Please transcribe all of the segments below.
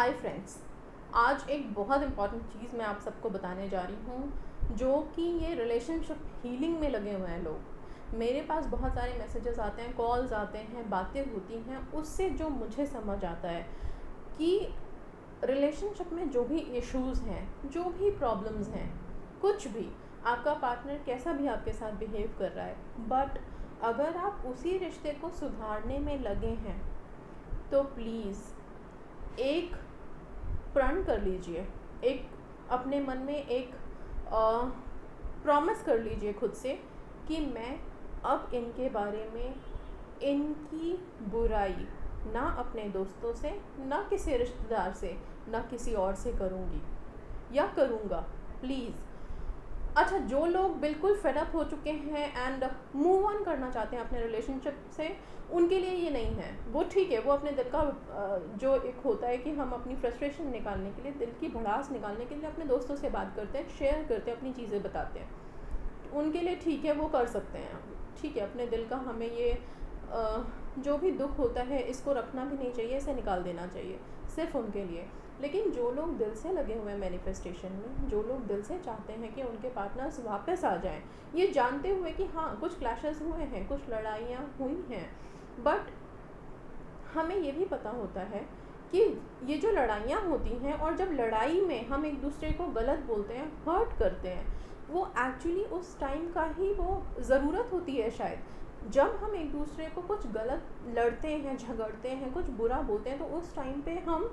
Hi friends, आज एक बहुत इम्पॉर्टेंट चीज़ मैं आप सबको बताने जा रही हूँ, जो कि ये रिलेशनशिप हीलिंग में लगे हुए हैं लोग। मेरे पास बहुत सारे मैसेजेस आते हैं, कॉल्स आते हैं, बातें होती हैं। उससे जो मुझे समझ आता है कि रिलेशनशिप में जो भी इश्यूज़ हैं, जो भी प्रॉब्लम्स हैं, कुछ भी, आपका पार्टनर कैसा भी आपके साथ बिहेव कर रहा है, बट अगर आप उसी रिश्ते को सुधारने में लगे हैं तो प्लीज़ एक प्रण कर लीजिए, एक अपने मन में एक प्रॉमिस कर लीजिए खुद से कि मैं अब इनके बारे में, इनकी बुराई ना अपने दोस्तों से, ना किसी रिश्तेदार से, ना किसी और से करूँगी या करूँगा। प्लीज़। अच्छा, जो लोग बिल्कुल फेडअप हो चुके हैं एंड मूव ऑन करना चाहते हैं अपने रिलेशनशिप से, उनके लिए ये नहीं है। वो ठीक है, वो अपने दिल का जो एक होता है कि हम अपनी फ्रस्ट्रेशन निकालने के लिए, दिल की भड़ास निकालने के लिए अपने दोस्तों से बात करते हैं, शेयर करते हैं, अपनी चीज़ें बताते हैं। उनके लिए ठीक है, वो कर सकते हैं। ठीक है, अपने दिल का हमें ये जो भी दुख होता है इसको रखना भी नहीं चाहिए, इसे निकाल देना चाहिए, सिर्फ उनके लिए। लेकिन जो लोग दिल से लगे हुए हैं मैनिफेस्टेशन में, जो लोग दिल से चाहते हैं कि उनके पार्टनर्स वापस आ जाएं, ये जानते हुए कि हाँ कुछ क्लैशेस हुए हैं, कुछ लड़ाइयाँ हुई हैं, बट हमें ये भी पता होता है कि ये जो लड़ाइयाँ होती हैं और जब लड़ाई में हम एक दूसरे को गलत बोलते हैं, हर्ट करते हैं, वो एक्चुअली उस टाइम का ही वो ज़रूरत होती है शायद। जब हम एक दूसरे को कुछ गलत लड़ते हैं, झगड़ते हैं, कुछ बुरा बोलते हैं, तो उस टाइम पे हम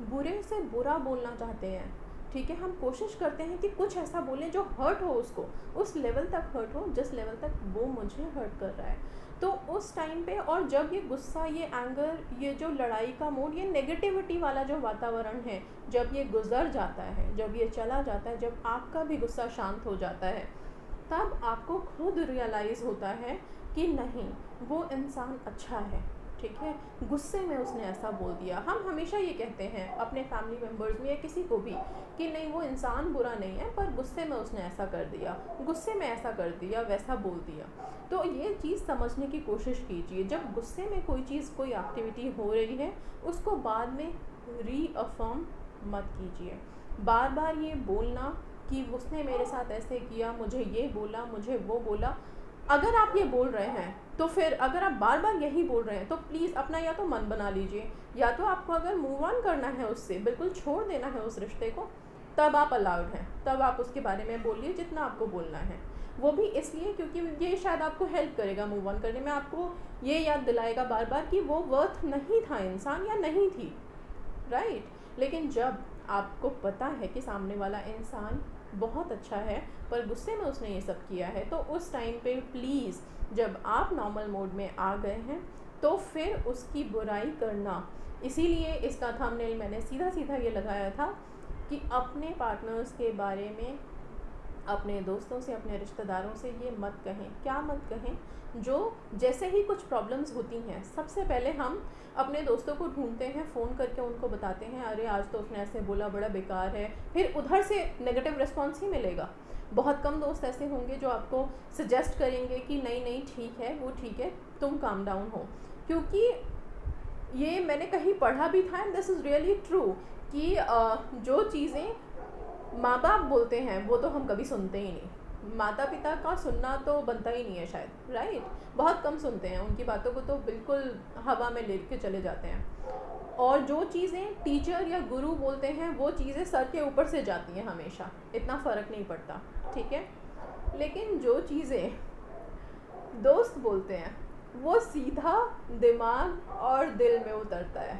बुरे से बुरा बोलना चाहते हैं। ठीक है, हम कोशिश करते हैं कि कुछ ऐसा बोलें जो हर्ट हो उसको, उस लेवल तक हर्ट हो जिस लेवल तक वो मुझे हर्ट कर रहा है। तो उस टाइम पे, और जब ये गुस्सा, ये एंगर, ये जो लड़ाई का मूड, ये नेगेटिविटी वाला जो वातावरण है, जब ये गुजर जाता है, जब ये चला जाता है, जब आपका भी गुस्सा शांत हो जाता है, तब आपको खुद रियलाइज़ होता है कि नहीं, वो इंसान अच्छा है। ठीक है, गुस्से में उसने ऐसा बोल दिया। हम हमेशा ये कहते हैं अपने फैमिली मेम्बर्स में या किसी को भी कि नहीं, वो इंसान बुरा नहीं है, पर गुस्से में उसने ऐसा कर दिया, गुस्से में ऐसा कर दिया, वैसा बोल दिया। तो ये चीज़ समझने की कोशिश कीजिए, जब गुस्से में कोई चीज़, कोई एक्टिविटी हो रही है, उसको बाद में रीअफर्म मत कीजिए। बार बार ये बोलना कि उसने मेरे साथ ऐसे किया, मुझे ये बोला, मुझे वो बोला, अगर आप ये बोल रहे हैं तो फिर, अगर आप बार बार यही बोल रहे हैं तो प्लीज़ अपना या तो मन बना लीजिए, या तो आपको अगर मूव ऑन करना है उससे, बिल्कुल छोड़ देना है उस रिश्ते को, तब आप अलाउड हैं, तब आप उसके बारे में बोलिए जितना आपको बोलना है। वो भी इसलिए क्योंकि ये शायद आपको हेल्प करेगा मूव ऑन करने में, आपको ये याद दिलाएगा बार बार कि वो वर्थ नहीं था इंसान, या नहीं थी, राइट। लेकिन जब आपको पता है कि सामने वाला इंसान बहुत अच्छा है, पर गुस्से में उसने ये सब किया है, तो उस टाइम पे प्लीज़, जब आप नॉर्मल मोड में आ गए हैं, तो फिर उसकी बुराई करना, इसीलिए इसका थंबनेल मैंने सीधा सीधा ये लगाया था कि अपने पार्टनर्स के बारे में अपने दोस्तों से, अपने रिश्तेदारों से ये मत कहें। क्या मत कहें? जो जैसे ही कुछ प्रॉब्लम्स होती हैं, सबसे पहले हम अपने दोस्तों को ढूंढते हैं, फ़ोन करके उनको बताते हैं, अरे आज तो उसने ऐसे बोला, बड़ा बेकार है, फिर उधर से नेगेटिव रिस्पॉन्स ही मिलेगा। बहुत कम दोस्त ऐसे होंगे जो आपको सजेस्ट करेंगे कि नहीं नहीं ठीक है, वो ठीक है, तुम काम डाउन हो। क्योंकि ये मैंने कहीं पढ़ा भी था, and this is really true, कि जो चीज़ें माँ बाप बोलते हैं वो तो हम कभी सुनते ही नहीं। माता पिता का सुनना तो बनता ही नहीं है शायद, राइट। बहुत कम सुनते हैं, उनकी बातों को तो बिल्कुल हवा में ले के चले जाते हैं। और जो चीज़ें टीचर या गुरु बोलते हैं, वो चीज़ें सर के ऊपर से जाती हैं हमेशा, इतना फ़र्क नहीं पड़ता। ठीक है, लेकिन जो चीज़ें दोस्त बोलते हैं वो सीधा दिमाग और दिल में उतरता है।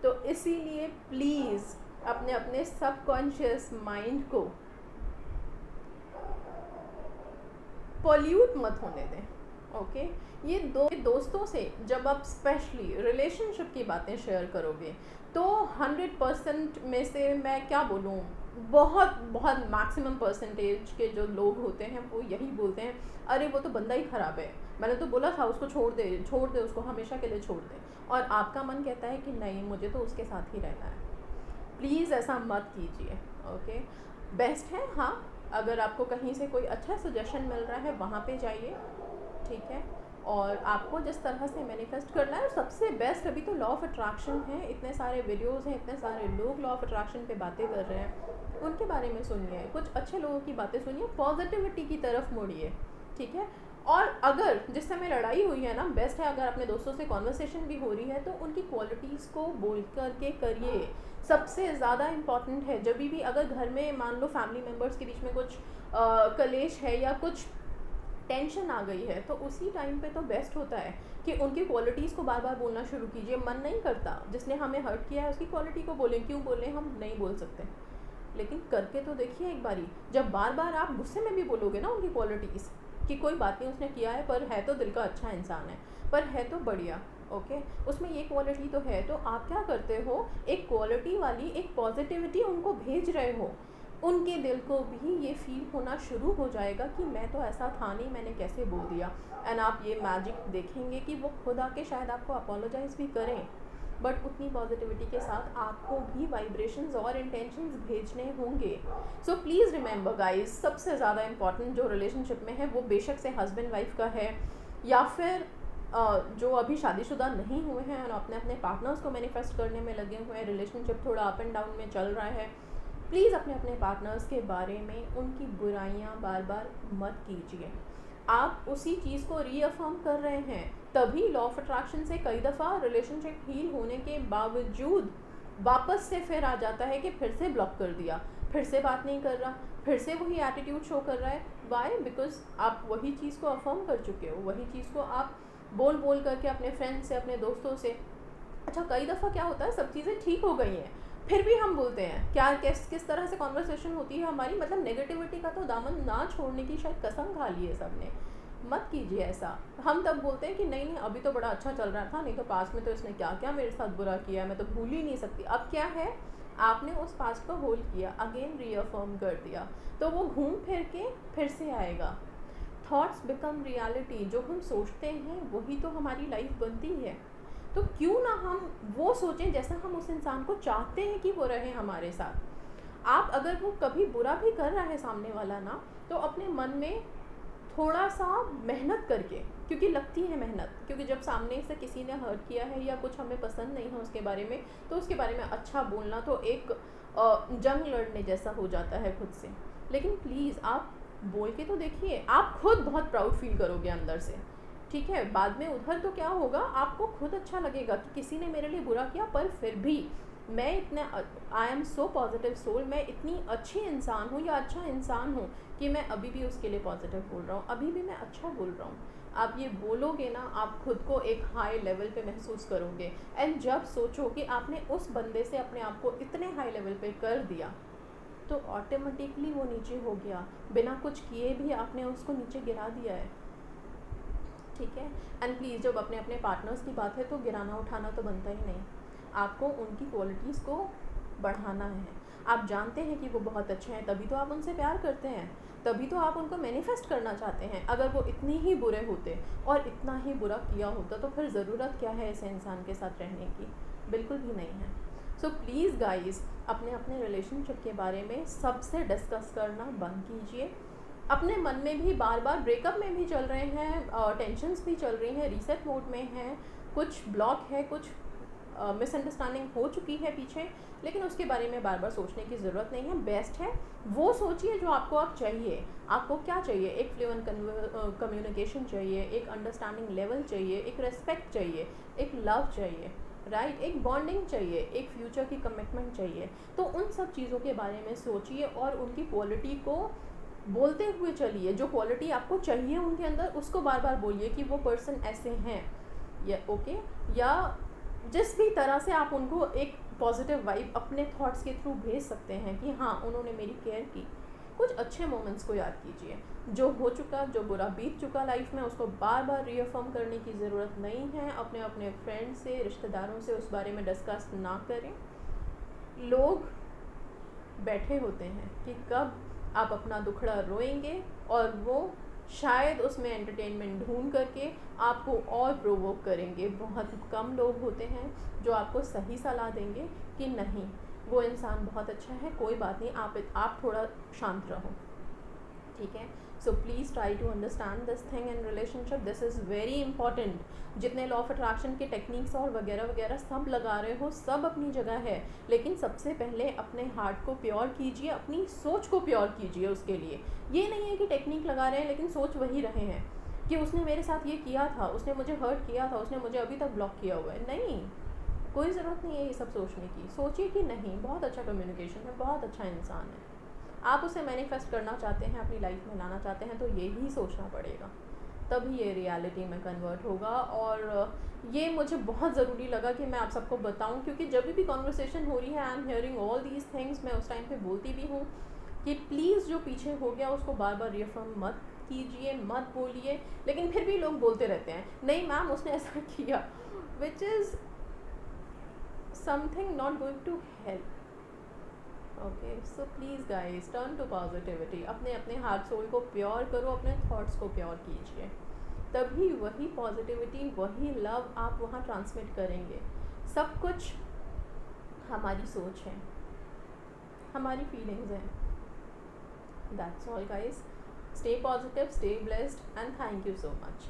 तो इसीलिए प्लीज़ अपने अपने सबकॉन्शियस माइंड को पॉल्यूट मत होने दें। ओके, ये दोस्तों से जब आप स्पेशली रिलेशनशिप की बातें शेयर करोगे, तो 100% में से मैं क्या बोलूँ, बहुत बहुत मैक्सिमम परसेंटेज के जो लोग होते हैं वो यही बोलते हैं, अरे वो तो बंदा ही ख़राब है, मैंने तो बोला था उसको छोड़ दे उसको, हमेशा के लिए छोड़ दे। और आपका मन कहता है कि नहीं, मुझे तो उसके साथ ही रहना है। प्लीज़ ऐसा मत कीजिए। ओके, बेस्ट है, हाँ, अगर आपको कहीं से कोई अच्छा सजेशन मिल रहा है वहाँ पे जाइए, ठीक है, और आपको जिस तरह से मैनिफेस्ट करना है, सबसे बेस्ट अभी तो लॉ ऑफ अट्रैक्शन है। इतने सारे वीडियोस हैं, इतने सारे लोग लॉ ऑफ अट्रैक्शन पे बातें कर रहे हैं, उनके बारे में सुनिए, कुछ अच्छे लोगों की बातें सुनिए, पॉजिटिविटी की तरफ मुड़िए, ठीक है। और अगर जिस समय लड़ाई हुई है ना, बेस्ट है अगर अपने दोस्तों से कॉन्वर्सेशन भी हो रही है तो उनकी क्वालिटीज़ को बोल करके करिए। सबसे ज़्यादा इम्पॉर्टेंट है, जब भी अगर घर में मान लो फैमिली मेम्बर्स के बीच में कुछ कलेश है या कुछ टेंशन आ गई है, तो उसी टाइम पे तो बेस्ट होता है कि उनकी क्वालिटीज़ को बार बार बोलना शुरू कीजिए। मन नहीं करता, जिसने हमें हर्ट किया है उसकी क्वालिटी को बोलें, क्यों बोलें, हम नहीं बोल सकते, लेकिन करके तो देखिए एक बारी। जब बार बार आप गुस्से में भी बोलोगे ना उनकी क्वालिटीज़ कि कोई बात नहीं उसने किया है, पर है तो दिल का अच्छा इंसान है, पर है तो बढ़िया, ओके, उसमें ये क्वालिटी तो है, तो आप क्या करते हो, एक क्वालिटी वाली एक पॉजिटिविटी उनको भेज रहे हो, उनके दिल को भी ये फील होना शुरू हो जाएगा कि मैं तो ऐसा था नहीं, मैंने कैसे बोल दिया। एंड आप ये मैजिक देखेंगे कि वो खुद आके शायद आपको अपोलोजाइज़ भी करें, बट उतनी पॉजिटिविटी के साथ आपको भी वाइब्रेशंस और इंटेंशंस भेजने होंगे। सो प्लीज़ रिमेंबर गाइस, सबसे ज़्यादा इम्पॉर्टेंट जो रिलेशनशिप में है, वो बेशक से हस्बैंड वाइफ का है या फिर जो अभी शादीशुदा नहीं हुए हैं और अपने अपने पार्टनर्स को मैनिफेस्ट करने में लगे हुए हैं, रिलेशनशिप थोड़ा अप एंड डाउन में चल रहा है, प्लीज़ अपने अपने पार्टनर्स के बारे में उनकी बुराइयां बार बार मत कीजिए। आप उसी चीज़ को रीअफर्म कर रहे हैं, तभी लॉ ऑफ अट्रैक्शन से कई दफ़ा रिलेशनशिप हील होने के बावजूद वापस से फिर आ जाता है कि फिर से ब्लॉक कर दिया, फिर से बात नहीं कर रहा, फिर से वही एटीट्यूड शो कर रहा है। वाई? बिकॉज आप वही चीज़ को अफर्म कर चुके हो, वही चीज़ को आप बोल बोल करके अपने फ्रेंड्स से, अपने दोस्तों से। अच्छा, कई दफ़ा क्या होता है, सब चीज़ें ठीक हो गई हैं, फिर भी हम बोलते हैं क्या, किस तरह से कॉन्वर्सेशन होती है हमारी, मतलब नेगेटिविटी का तो दामन ना छोड़ने की शायद कसम खा ली है सबने। मत कीजिए ऐसा। हम तब बोलते हैं कि नहीं नहीं अभी तो बड़ा अच्छा चल रहा था, नहीं तो पास में तो इसने क्या क्या मेरे साथ बुरा किया है, मैं तो भूल ही नहीं सकती। अब क्या है, आपने उस पास्ट को होल्ड किया, अगेन रीअफर्म कर दिया, तो वो घूम फिर के फिर से आएगा। थॉट्स बिकम रियलिटी, जो हम सोचते हैं वही तो हमारी लाइफ बनती है। तो क्यों ना हम वो सोचें जैसा हम उस इंसान को चाहते हैं कि वो रहे हमारे साथ। आप अगर वो कभी बुरा भी कर रहा है सामने वाला ना, तो अपने मन में थोड़ा सा मेहनत करके, क्योंकि लगती है मेहनत, क्योंकि जब सामने से किसी ने हर्ट किया है या कुछ हमें पसंद नहीं है उसके बारे में, तो उसके बारे में अच्छा बोलना तो एक जंग लड़ने जैसा हो जाता है खुद से। लेकिन प्लीज़ आप बोल के तो देखिए, आप खुद बहुत प्राउड फील करोगे अंदर से, ठीक है। बाद में उधर तो क्या होगा, आपको खुद अच्छा लगेगा कि किसी ने मेरे लिए बुरा किया, पर फिर भी मैं इतने, I am so positive soul, मैं इतनी अच्छी इंसान हूँ या अच्छा इंसान हूँ कि मैं अभी भी उसके लिए पॉजिटिव बोल रहा हूँ, अभी भी मैं अच्छा बोल रहा हूँ। आप ये बोलोगे ना, आप खुद को एक हाई लेवल पे महसूस करोगे। एंड जब सोचो कि आपने उस बंदे से अपने आप को इतने हाई लेवल पे कर दिया, तो ऑटोमेटिकली वो नीचे हो गया, बिना कुछ किए भी आपने उसको नीचे गिरा दिया है, ठीक है। एंड प्लीज़, जब अपने अपने पार्टनर्स की बात है तो गिराना उठाना तो बनता ही नहीं, आपको उनकी क्वालिटीज़ को बढ़ाना है। आप जानते हैं कि वो बहुत अच्छे हैं, तभी तो आप उनसे प्यार करते हैं, तभी तो आप उनको मैनिफेस्ट करना चाहते हैं। अगर वो इतनी ही बुरे होते और इतना ही बुरा किया होता, तो फिर ज़रूरत क्या है ऐसे इंसान के साथ रहने की? बिल्कुल भी नहीं है। सो प्लीज़ गाइज़, अपने अपने रिलेशनशिप के बारे में सबसे डिस्कस करना बंद कीजिए। अपने मन में भी बार बार, ब्रेकअप में भी चल रहे हैं, टेंशन्स भी चल रही हैं, रीसेट मोड में हैं, कुछ ब्लॉक है, कुछ मिसअंडरस्टैंडिंग हो चुकी है पीछे, लेकिन उसके बारे में बार बार सोचने की ज़रूरत नहीं है। बेस्ट है वो सोचिए जो आपको अब चाहिए। आपको क्या चाहिए? एक फ्लुएंट कम्युनिकेशन चाहिए, एक अंडरस्टैंडिंग लेवल चाहिए, एक रेस्पेक्ट चाहिए, एक लव चाहिए, राइट, एक बॉन्डिंग चाहिए, एक फ्यूचर की कमिटमेंट चाहिए। तो उन सब चीज़ों के बारे में सोचिए और उनकी क्वालिटी को बोलते हुए चलिए। जो क्वालिटी आपको चाहिए उनके अंदर, उसको बार बार बोलिए कि वो पर्सन ऐसे हैं, या ओके, या जिस भी तरह से आप उनको एक पॉजिटिव वाइब अपने थॉट्स के थ्रू भेज सकते हैं कि हाँ, उन्होंने मेरी केयर की। कुछ अच्छे मोमेंट्स को याद कीजिए। जो हो चुका, जो बुरा बीत चुका लाइफ में, उसको बार बार रीअफर्म करने की ज़रूरत नहीं है। अपने अपने फ्रेंड्स से, रिश्तेदारों से उस बारे में डिस्कस ना करें। लोग बैठे होते हैं कि कब आप अपना दुखड़ा रोएंगे, और वो शायद उसमें एंटरटेनमेंट ढूंढ करके आपको और प्रोवोक करेंगे। बहुत कम लोग होते हैं जो आपको सही सलाह देंगे कि नहीं, वो इंसान बहुत अच्छा है, कोई बात नहीं, आप थोड़ा शांत रहो, ठीक है। So please try to understand this thing in relationship, this is very important. जितने लॉ ऑफ अट्रैक्शन के टेक्निक्स और वगैरह वगैरह सब लगा रहे हो, सब अपनी जगह है, लेकिन सबसे पहले अपने हार्ट को प्योर कीजिए, अपनी सोच को प्योर कीजिए. उसके लिए ये नहीं है कि टेक्निक लगा रहे हैं लेकिन सोच वही रहे हैं कि उसने मेरे साथ ये किया था, उसने मुझे हर्ट किया था, उसने मुझे अभी तक ब्लॉक किया हुआ है. नहीं, कोई ज़रूरत नहीं है ये सब सोचने की. सोचिए कि नहीं, बहुत अच्छा कम्युनिकेशन है, बहुत अच्छा इंसान है, आप उसे मैनिफेस्ट करना चाहते हैं, अपनी लाइफ में लाना चाहते हैं, तो यही सोचना पड़ेगा, तभी ये रियलिटी में कन्वर्ट होगा. और ये मुझे बहुत ज़रूरी लगा कि मैं आप सबको बताऊं, क्योंकि जब भी कॉन्वर्सेशन हो रही है, I am hearing all these things. मैं उस टाइम पे बोलती भी हूँ कि प्लीज़ जो पीछे हो गया उसको बार बार रिअफर्म मत कीजिए, मत बोलिए. लेकिन फिर भी लोग बोलते रहते हैं, नहीं मैम उसने ऐसा किया, which is something not going to help. Okay, so please guys, turn to positivity. अपने अपने हार्ट सोल को प्योर करो, अपने थॉट्स को प्योर कीजिए, तभी वही पॉजिटिविटी, वही लव आप वहाँ ट्रांसमिट करेंगे. सब कुछ हमारी सोच है, हमारी फीलिंग्स हैं. That's all guys. Stay positive, stay blessed, and thank you so much.